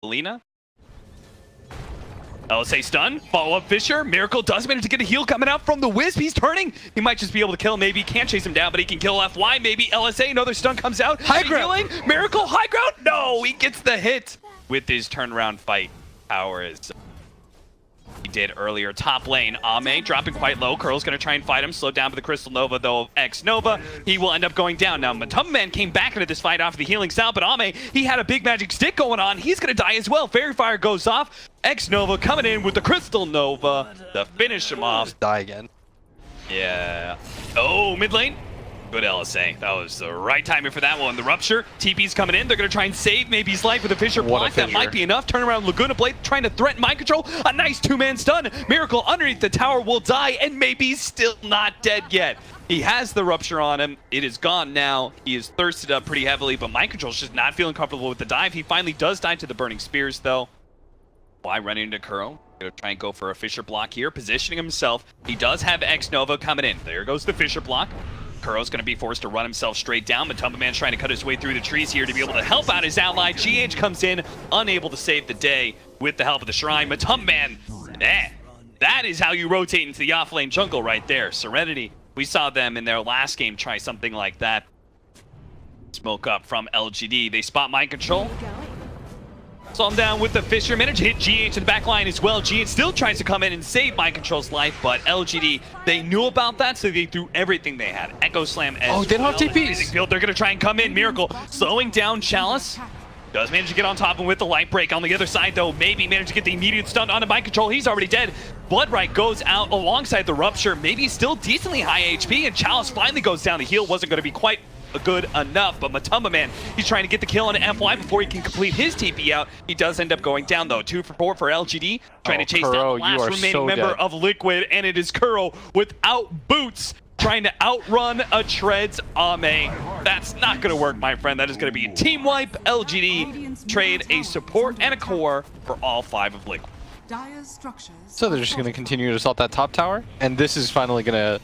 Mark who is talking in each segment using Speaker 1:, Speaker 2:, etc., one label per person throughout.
Speaker 1: Lena. LSA stun, follow up Fisher. Miracle does manage to get a heal coming out from the Wisp. He's turning. He might just be able to kill him. Maybe can't chase him down, but he can kill FY. Maybe LSA, another stun comes out.
Speaker 2: High ground.
Speaker 1: Healing. Miracle, high ground. No, he gets the hit with his turnaround fight powers. He did earlier. Top lane, Ame dropping quite low. Curl's going to try and fight him. Slowed down by the Crystal Nova, though, of X Nova. He will end up going down. Now, Matumman came back into this fight after the healing sound, but Ame, he had a big magic stick going on. He's going to die as well. Fairy Fire goes off. X Nova coming in with the Crystal Nova to finish him off.
Speaker 2: Die again.
Speaker 1: Yeah. Oh, mid lane. Good LSA. That was the right timing for that one. The Rupture. TP's coming in. They're going to try and save maybe his life with a Fisher block. That might be enough. Turn around Laguna Blade trying to threaten mind control. A nice two-man stun. Miracle underneath the tower will die, and maybe he's still not dead yet. He has the Rupture on him. It is gone now. He is thirsted up pretty heavily, but mind control's just not feeling comfortable with the dive. He finally does die to the Burning Spears, though. Why run into Kuro? Gonna try and go for a Fisher block here, positioning himself. He does have X Nova coming in. There goes the Fisher block. Kuro's going to be forced to run himself straight down. Matumba Man's trying to cut his way through the trees here to be able to help out his ally. GH comes in, unable to save the day with the help of the Shrine. Matumba Man, that is how you rotate into the off-lane jungle right there. Serenity, we saw them in their last game try something like that. Smoke up from LGD. They spot mind control. So I'm down with the Fisher. Managed to hit GH in the back line as well. GH still tries to come in and save mind control's life, but LGD, they knew about that, so they threw everything they had. Echo Slam as
Speaker 2: they don't have TPs.
Speaker 1: They're going to try and come in. Miracle slowing down Chalice. Does manage to get on top of him with the light break. On the other side, though, maybe managed to get the immediate stun onto mind control. He's already dead. Bloodright goes out alongside the Rupture. Maybe still decently high HP, and Chalice finally goes down. The heal wasn't going to be quite good enough, but Matumba Man, he's trying to get the kill on FY before he can complete his TP out. He does end up going down, though. 2 for 4 for LGD, trying to chase down the last remaining member of Liquid, and it is Kuro without boots, trying to outrun a Treads Ame. That's not going to work, my friend. That is going to be a team wipe. LGD trade a support and a core for all 5 of Liquid.
Speaker 2: So they're just going to continue to assault that top tower, and this is finally going to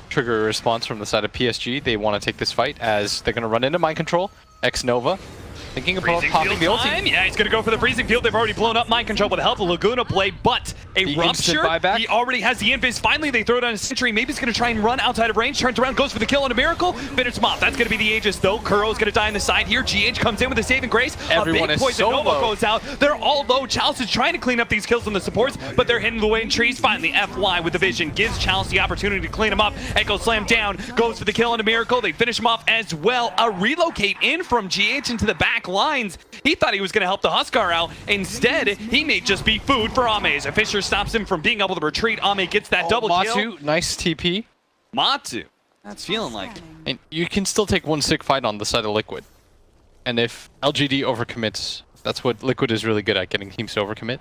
Speaker 2: trigger a response from the side of PSG. They want to take this fight as they're going to run into mind control. X Nova thinking about popping the ulti.
Speaker 1: Yeah, he's going to go for the freezing field. They've already blown up mind control with the help of Laguna Blade, but a Rupture. He already has the invis. Finally, they throw down a Sentry. Maybe he's going to try and run outside of range. Turns around, goes for the kill on a Miracle. Finish him off. That's going to be the Aegis, though. Kuro's going to die on the side here. GH comes in with a saving grace.
Speaker 2: Everyone
Speaker 1: a big
Speaker 2: is so
Speaker 1: Nova
Speaker 2: low.
Speaker 1: goes out. They're all low. Chalice is trying to clean up these kills on the supports, but they're hidden away in trees. Finally, FY with the vision gives Chalice the opportunity to clean him up. Echo Slam down. Goes for the kill on a Miracle. They finish him off as well. A relocate in from GH into the back lines. He thought he was going to help the Huskar out. Instead, he may just be food for Ame. As a Fisher stops him from being able to retreat, Ame gets that double kill.
Speaker 2: Matu, nice TP.
Speaker 1: Matu, that's feeling like it.
Speaker 2: And you can still take one sick fight on the side of Liquid. And if LGD overcommits, that's what Liquid is really good at, getting teams to overcommit.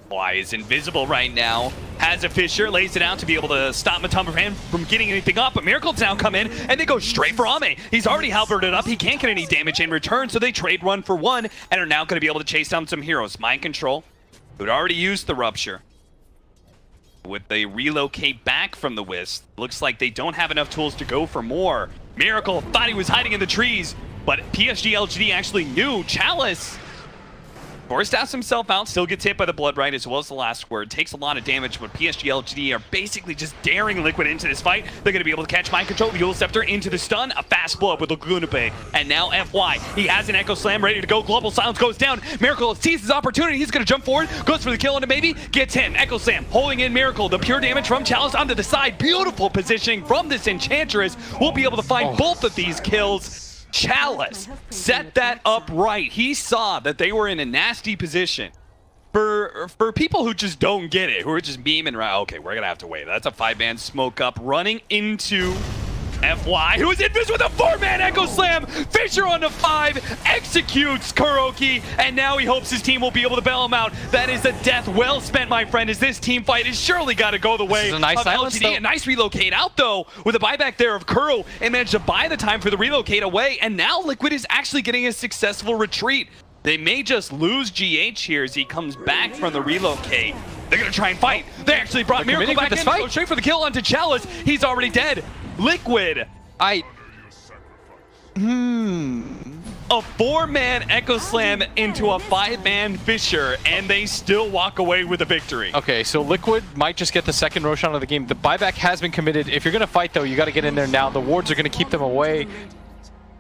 Speaker 1: Why is invisible right now. Has a Fisher, lays it out to be able to stop Matumba Man from getting anything up, but Miracle's now come in, and they go straight for Ame. He's already halberded up. He can't get any damage in return, so they trade 1 for 1, and are now going to be able to chase down some heroes. Mind Control, who'd already used the Rupture. With the relocate back from the Wisp, looks like they don't have enough tools to go for more. Miracle thought he was hiding in the trees, but PSG LGD actually knew. Chalice forced himself out, still gets hit by the Bloodright as well as the last word. Takes a lot of damage, but PSG LGD are basically just daring Liquid into this fight. They're going to be able to catch mind control. The Eul Scepter into the stun. A fast blow up with Laguna Bay. And now FY. He has an Echo Slam ready to go. Global Silence goes down. Miracle sees his opportunity. He's going to jump forward. Goes for the kill into maybe. Gets him. Echo Slam holding in Miracle. The pure damage from Chalice onto the side. Beautiful positioning from this Enchantress. We'll be able to find both of these kills. Chalice set that up right. He saw that they were in a nasty position. For people who just don't get it, who are just memeing around, okay, we're gonna have to wait. That's a 5-man smoke up running into FY, who is invis with a 4-man Echo Slam. Fisher on the 5, executes Kuroki, and now he hopes his team will be able to bail him out. That is a death well spent, my friend, as this team fight has surely got to go the way
Speaker 2: of LGD.
Speaker 1: A nice relocate out, though, with a buyback there of Kuro, and managed to buy the time for the relocate away, and now Liquid is actually getting a successful retreat. They may just lose GH here as he comes back from the relocate. They're going to try and fight. They actually brought Miracle back in. Go straight for the kill onto Chalice. He's already dead. Liquid. A 4-man Echo Slam into a 5-man Fissure, and they still walk away with a victory.
Speaker 2: Okay, so Liquid might just get the second Roshan of the game. The buyback has been committed. If you're going to fight, though, you got to get in there now. The wards are going to keep them away.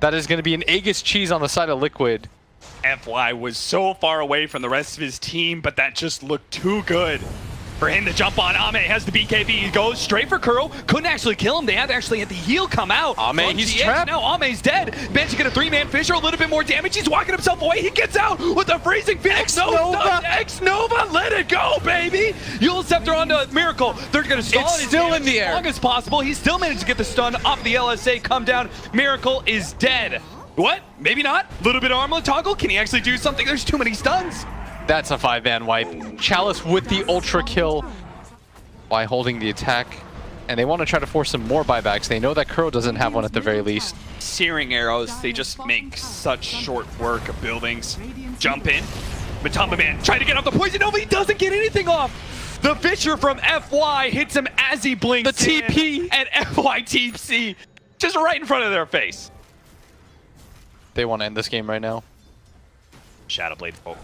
Speaker 2: That is going to be an Aegis cheese on the side of Liquid.
Speaker 1: FY was so far away from the rest of his team, but that just looked too good for him to jump on. Ame has the BKB. He goes straight for Kuro. Couldn't actually kill him. They had to actually hit the heal come out.
Speaker 2: Ame, he's trapped.
Speaker 1: Now Ame's dead. Banshee get a 3-man Fissure, a little bit more damage. He's walking himself away. He gets out with a freezing Phoenix. X-Nova, let it go, baby. Yule Scepter onto Miracle. They're going to stall
Speaker 2: It's
Speaker 1: his
Speaker 2: still
Speaker 1: damage
Speaker 2: in the air.
Speaker 1: as long as possible. He still managed to get the stun off the LSA, come down. Miracle is dead. What? Maybe not. Little bit of armlet toggle. Can he actually do something? There's too many stuns.
Speaker 2: That's a 5-man wipe. Chalice with the ultra kill by holding the attack. And they want to try to force some more buybacks. They know that Kuro doesn't have one at the very least.
Speaker 1: Searing arrows, they just make such short work of buildings. Jump in. Matumba Man trying to get off the poison Nova. He doesn't get anything off. The Fissure from FY hits him as he blinks.
Speaker 2: The TP.
Speaker 1: And FY TP just right in front of their face.
Speaker 2: They want to end this game right now.
Speaker 1: Shadowblade folk.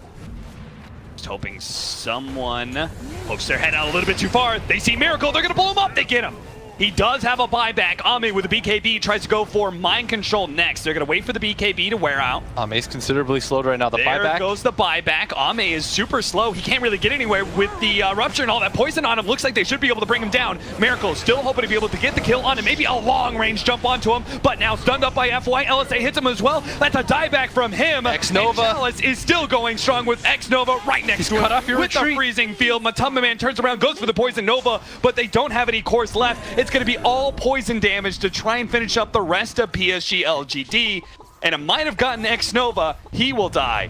Speaker 1: Just hoping someone pokes their head out a little bit too far. They see Miracle. They're going to pull him up. They get him. He does have a buyback. Ame with the BKB tries to go for Mind Control next. They're going to wait for the BKB to wear out.
Speaker 2: Ame's considerably slowed right now. The
Speaker 1: there
Speaker 2: buyback.
Speaker 1: Goes the buyback. Ame is super slow. He can't really get anywhere with the Rupture and all that poison on him. Looks like they should be able to bring him down. Miracle still hoping to be able to get the kill on him. Maybe a long-range jump onto him, but now stunned up by FY. LSA hits him as well. That's a dieback from him.
Speaker 2: X-Nova.
Speaker 1: Chalice is still going strong with X-Nova right next to him.
Speaker 2: Cut off your
Speaker 1: with
Speaker 2: retreat.
Speaker 1: The freezing field. Matumba Man turns around, goes for the poison Nova, but they don't have any cores left. It's going to be all poison damage to try and finish up the rest of PSG LGD, and it might have gotten X-Nova. He will die.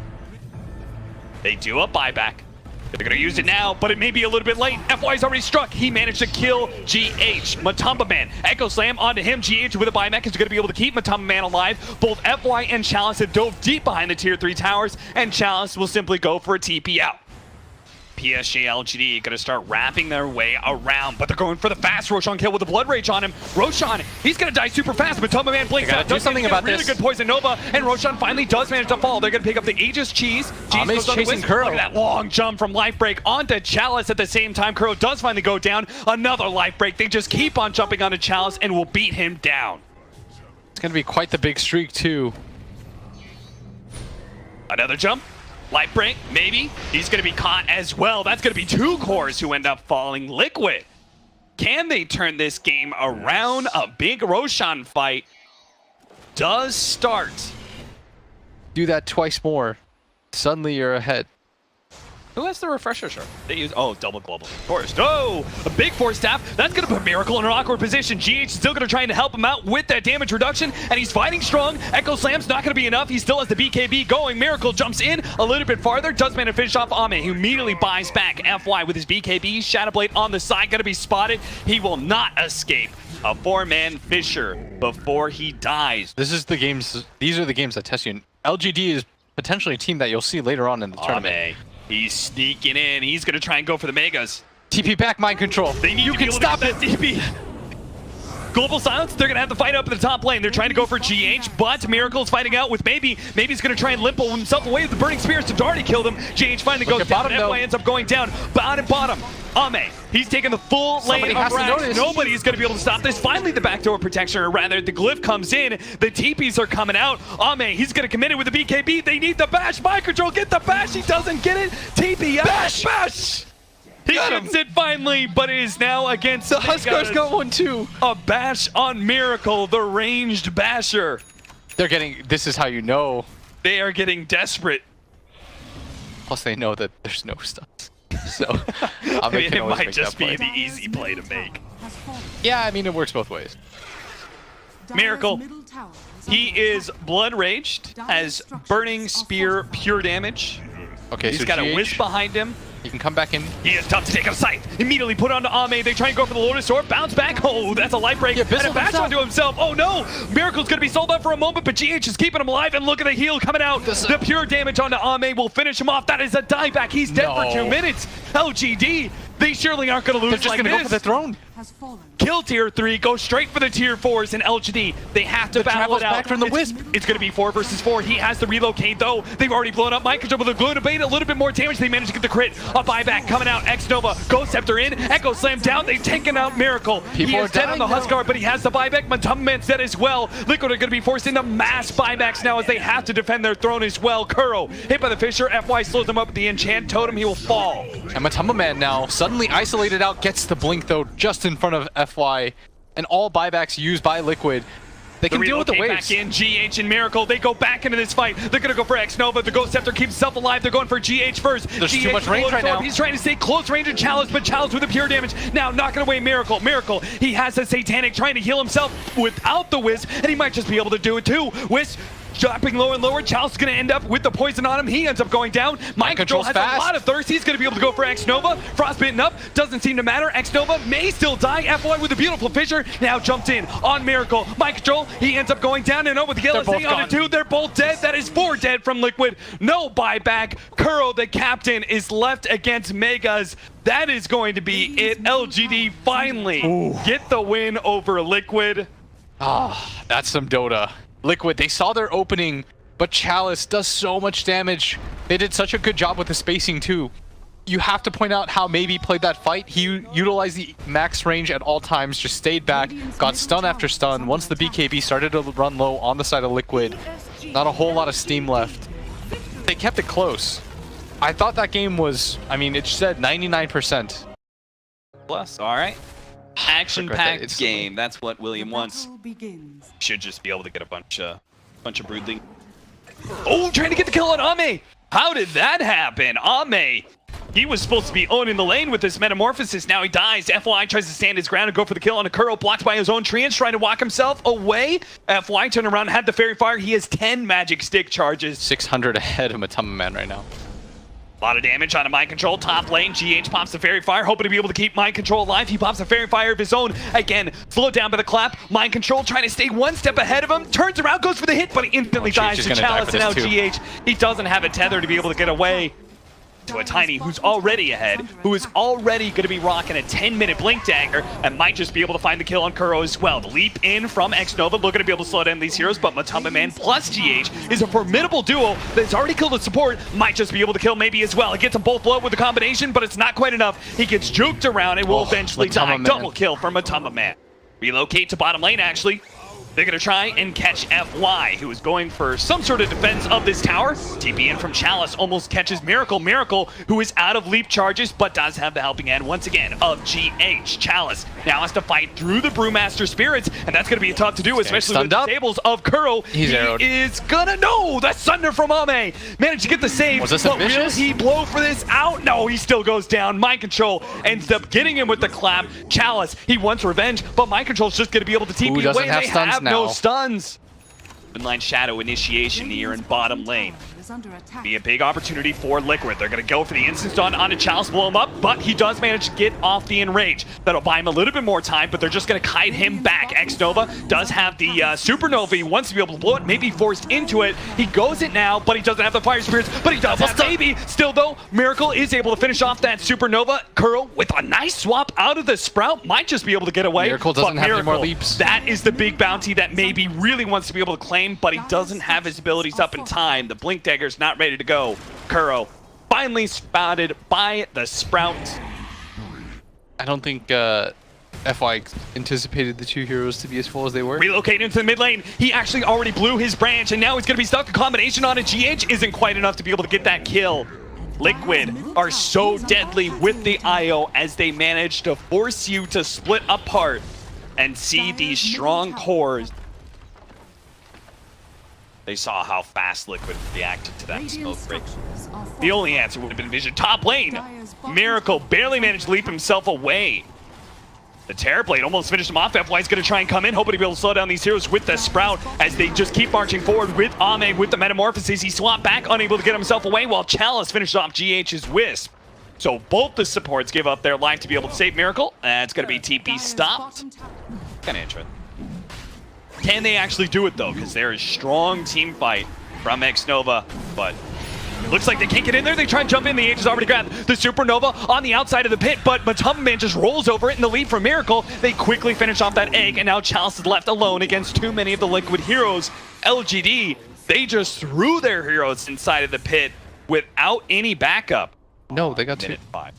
Speaker 1: They do a buyback. They're going to use it now, but it may be a little bit late. FY's already struck. He managed to kill GH. Matumba Man. Echo Slam onto him. GH with a buyback is going to be able to keep Matumba Man alive. Both FY and Chalice have dove deep behind the tier 3 towers, and Chalice will simply go for a TP out. PSG LGD going to start wrapping their way around, but they're going for the fast Roshan kill with the Blood Rage on him. Roshan, he's going to die super fast, but Matumba Man blinks out.
Speaker 2: Do something about
Speaker 1: really
Speaker 2: this.
Speaker 1: Good poison Nova, and Roshan finally does manage to fall. They're going to pick up the Aegis cheese.
Speaker 2: Ame's chasing Kuro.
Speaker 1: Look at that long jump from Life Break onto Chalice at the same time. Kuro does finally go down. Another Life Break. They just keep on jumping onto Chalice and will beat him down.
Speaker 2: It's going to be quite the big streak, too.
Speaker 1: Another jump. Light Break, maybe. He's going to be caught as well. That's going to be 2 cores who end up falling. Liquid. Can they turn this game around? A big Roshan fight does start.
Speaker 2: Do that twice more. Suddenly you're ahead.
Speaker 1: Who has the refresher shirt? They use, oh, double global. Force. Oh, a big force staff. That's going to put Miracle in an awkward position. GH is still going to try to help him out with that damage reduction, and he's fighting strong. Echo Slam's not going to be enough. He still has the BKB going. Miracle jumps in a little bit farther. Does manage to finish off Ame, who immediately buys back. FY with his BKB. Shadowblade on the side. Going to be spotted. He will not escape. A 4-man Fissure before he dies.
Speaker 2: This is the games. These are the games that test you. LGD is potentially a team that you'll see later on in the tournament.
Speaker 1: He's sneaking in. He's going to try and go for the Megas.
Speaker 2: TP back, mind control.
Speaker 1: They need
Speaker 2: you
Speaker 1: to
Speaker 2: can
Speaker 1: be able
Speaker 2: stop
Speaker 1: to
Speaker 2: it.
Speaker 1: get that TP. Global Silence, they're going to have to fight up in the top lane. They're trying to go for GH, but Miracle's fighting out with Maybe. Maybe's going to try and limp himself away with the Burning Spears to already killed him. GH finally goes down, and FY ends up going down. Bottom. Ame, he's taking the full lane of Rax. Nobody's going to be able to stop this. Finally, the backdoor protection, or rather, the glyph comes in. The TPs are coming out. Ame, he's going to commit it with the BKB. They need the bash. Mind control, get the bash. He doesn't get it. TP out. Bash! He gets it finally, but it is now against
Speaker 2: the Huskars got one too.
Speaker 1: A bash on Miracle, the ranged basher.
Speaker 2: They're getting, this is how you know.
Speaker 1: They are getting desperate.
Speaker 2: Plus they know that there's no stunts. So,
Speaker 1: I mean, it might just be the easy play to make.
Speaker 2: Yeah, I mean, it works both ways.
Speaker 1: Miracle, he is Blood Raged, has Burning Spear pure damage.
Speaker 2: Okay,
Speaker 1: he's got a Wisp behind him.
Speaker 2: He can come back in.
Speaker 1: He is tough to take out of sight. Immediately put onto Ame. They try and go for the Lotus Sword. Bounce back. Oh, that's a light break.
Speaker 2: Yeah,
Speaker 1: and a bash onto himself. Oh no! Miracle's going to be sold out for a moment, but GH is keeping him alive. And look at the heal coming out. The pure damage onto Ame will finish him off. That is a dieback. He's dead for 2 minutes. LGD, they surely aren't going to lose.
Speaker 2: They're just
Speaker 1: like
Speaker 2: going to go for the throne.
Speaker 1: kill tier 3, go straight for the tier 4s in LGD. They have to battle it out.
Speaker 2: Back from the Wisp.
Speaker 1: It's going to be 4 versus 4. He has to relocate though. They've already blown up Microchip with a glue to bait a little bit more damage. They managed to get the crit. A buyback coming out. X-Nova, Ghost Scepter in. Echo Slam down. They've taken out Miracle. He is dead on the Huskar, but he has the buyback. Matumbaman's dead as well. Liquid are going to be forced into mass buybacks now as they have to defend their throne as well. Kuro hit by the Fisher. FY slows him up with the enchant totem. He will fall.
Speaker 2: And Matumbaman now suddenly isolated out, gets the blink though just in front of FY, and all buybacks used by Liquid. They can deal with the waves.
Speaker 1: Back in GH and Miracle. They go back into this fight. They're gonna go for X-Nova. The Ghost Scepter keeps himself alive. They're going for GH first.
Speaker 2: There's
Speaker 1: GH
Speaker 2: too much range right now.
Speaker 1: He's trying to stay close range of Chalice, but Chalice with the pure damage. Now knocking away Miracle. Miracle, he has a Satanic trying to heal himself without the Wisp, and he might just be able to do it too. Wisp dropping lower and lower. Chalice is going to end up with the poison on him. He ends up going down. Mind Control has a lot of thirst. He's going to be able to go for X-Nova. Frostbitten up. Doesn't seem to matter. X-Nova may still die. FY with a beautiful fissure. Now jumped in on Miracle. Mind Control. He ends up going down and over the LSA on a 2. They're both dead. That is 4 dead from Liquid. No buyback. Kuro, the captain, is left against Megas. That is going to be it. LGD finally get the win over Liquid.
Speaker 2: Ah, that's some Dota. Liquid, they saw their opening, but Chalice does so much damage. They did such a good job with the spacing too. You have to point out how Maybe played that fight. He utilized the max range at all times, just stayed back, got stun after stun. Once the BKB started to run low on the side of Liquid, not a whole lot of steam left. They kept it close. I thought that game was, I mean, it said 99%.
Speaker 1: Plus, all right. Action-packed game. That's what William wants. Should just be able to get a bunch of broodling. Oh, trying to get the kill on Ame. How did that happen? Ame, he was supposed to be owning the lane with this metamorphosis. Now he dies. FY tries to stand his ground and go for the kill on a Kuro, blocked by his own treants, trying to walk himself away. FY turned around and had the Fairy Fire. He has 10 magic stick charges.
Speaker 2: 600 ahead of Matumbaman right now.
Speaker 1: A lot of damage on a Mind Control. Top lane, GH pops the Fairy Fire, hoping to be able to keep Mind Control alive. He pops a Fairy Fire of his own. Again, slowed down by the clap. Mind Control trying to stay one step ahead of him. Turns around, goes for the hit, but he instantly dies to Chalice, and now GH. He doesn't have a tether to be able to get away. To a Tiny who's already ahead, who is already going to be rocking a 10-minute Blink Dagger and might just be able to find the kill on Kuro as well. The leap in from X-Nova, looking to be able to slow down these heroes, but Matumbaman plus GH is a formidable duo that's already killed a support, might just be able to kill Maybe as well. It gets them both low with the combination, but it's not quite enough. He gets juked around and will eventually die. Double kill for Matumbaman. Relocate to bottom lane, actually. They're going to try and catch FY, who is going for some sort of defense of this tower. TP in from Chalice almost catches Miracle. Miracle, who is out of leap charges, but does have the helping hand once again of GH. Chalice now has to fight through the Brewmaster Spirits, and that's going to be tough to do, especially with the stables of Kuro. He is gonna know the Sunder from Ame. Managed to get the save, but will he blow for this out? No, he still goes down. Mind Control ends up getting him with the clap. Chalice, he wants revenge, but Mind Control's just going to be able to TP away. They have no stuns. Inline Shadow initiation here in bottom lane. Be a big opportunity for Liquid. They're going to go for the instant stun on a Chalice, blow him up, but he does manage to get off the enrage. That'll buy him a little bit more time, but they're just going to kite him back. X-Nova does have the Supernova. He wants to be able to blow it, maybe forced into it. He goes it now, but he doesn't have the Fire Spirits, but he does have Maybe. Still though, Miracle is able to finish off that Supernova. Kuro with a nice swap out of the Sprout, might just be able to get away.
Speaker 2: Miracle doesn't have any more leaps.
Speaker 1: That is the big bounty that Maybe really wants to be able to claim, but he doesn't have his abilities up in time. The Blink Dagger's not ready to go. Kuro finally spotted by the Sprout.
Speaker 2: I don't think FY anticipated the two heroes to be as full as they were.
Speaker 1: Relocate into the mid lane. He actually already blew his branch, and now he's going to be stuck. A combination on a GH isn't quite enough to be able to get that kill. Liquid are so deadly with the IO as they manage to force you to split apart and see these strong cores. They saw how fast Liquid reacted to that smoke break. The only answer would have been Vision. Top lane, Miracle barely managed to leap himself away. The Terrorblade almost finished him off. FY's going to try and come in, hoping to be able to slow down these heroes with the Sprout as they just keep marching forward with Ame with the Metamorphosis. He swapped back, unable to get himself away, while Chalice finished off GH's Wisp. So both the supports give up their life to be able to save Miracle. It's going to be TP stopped. Kind of interesting. Can they actually do it though? Because there is strong team fight from X-Nova, but Looks like they can't get in there. They try and jump in. The H is already grabbed the Supernova on the outside of the pit, but Matumbaman just rolls over it in the lead for Miracle. They quickly finish off that egg, and now Chalice is left alone against too many of the Liquid heroes. LGD, they just threw their heroes inside of the pit without any backup.
Speaker 2: No, they got 2.
Speaker 1: 5.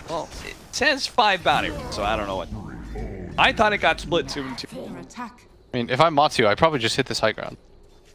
Speaker 1: Well, it says 5 bounty, so I don't know what. I thought it got split 2 and 2.
Speaker 2: I mean, if I'm Matsu, I probably just hit this high ground.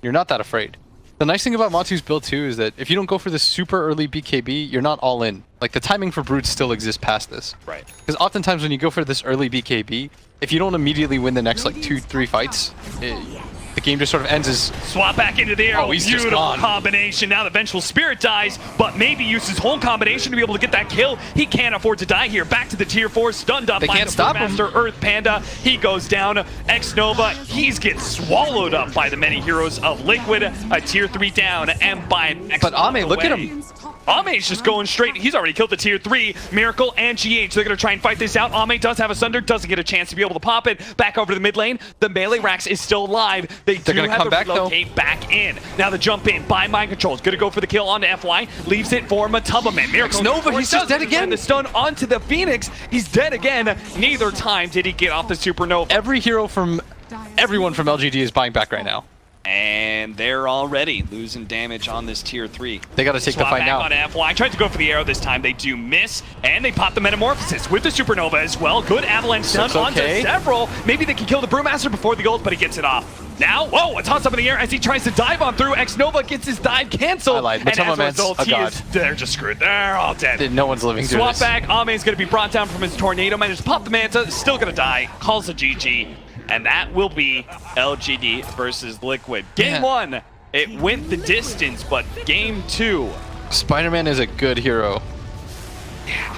Speaker 2: You're not that afraid. The nice thing about Matsu's build too is that if you don't go for this super early BKB, you're not all in. Like the timing for brutes still exists past this.
Speaker 1: Right.
Speaker 2: Because oftentimes when you go for this early BKB, if you don't immediately win the next like 2-3 fights, the game just sort of ends as
Speaker 1: swap back into the air.
Speaker 2: Oh, he's just
Speaker 1: beautiful
Speaker 2: gone.
Speaker 1: Combination. Now the Vengeful Spirit dies, but maybe use his whole combination to be able to get that kill. He can't afford to die here. Back to the tier 4, stunned up
Speaker 2: They
Speaker 1: by
Speaker 2: can't
Speaker 1: the
Speaker 2: stop him.
Speaker 1: Master Earth Panda. He goes down. X-Nova, he's getting swallowed up by the many heroes of Liquid. A tier 3 down, and by
Speaker 2: But Ame, look at him.
Speaker 1: Ame's just going straight. He's already killed the tier 3. Miracle and GH. They're going to try and fight this out. Ame does have a Sunder. Doesn't get a chance to be able to pop it. Back over to the mid lane. The melee Rax is still alive. They're
Speaker 2: gonna
Speaker 1: have
Speaker 2: come
Speaker 1: to
Speaker 2: back, though.
Speaker 1: relocate back in. Now the jump in by Mind Control is going to go for the kill onto FY. Leaves it for Matumbaman. Miracle.
Speaker 2: Nova, he's just dead again.
Speaker 1: And the stun onto the Phoenix. He's dead again. Neither time did he get off the Supernova.
Speaker 2: every hero from everyone from LGD is buying back right now.
Speaker 1: And they're already losing damage on this tier 3.
Speaker 2: They got to take the
Speaker 1: Swap
Speaker 2: fight
Speaker 1: back
Speaker 2: now.
Speaker 1: on FY. Tried to go for the arrow this time. They do miss, and they pop the Metamorphosis with the Supernova as well. Good avalanche stun onto several. Maybe they can kill the Brewmaster before the gold, but he gets it off. Now, whoa, a toss up in the air as he tries to dive on through. X-Nova gets his dive canceled.
Speaker 2: I lied.
Speaker 1: And as a
Speaker 2: Matumbaman's
Speaker 1: result,
Speaker 2: a god.
Speaker 1: they're just screwed. They're all dead.
Speaker 2: No one's living through
Speaker 1: Swap
Speaker 2: this.
Speaker 1: back. Ame's going to be brought down from his Tornado. Manages to pop the Manta. Still going to die. Calls a GG. And that will be LGD versus Liquid. Game 1, it went the distance, but game 2.
Speaker 2: Spider-Man is a good hero.
Speaker 1: Yeah.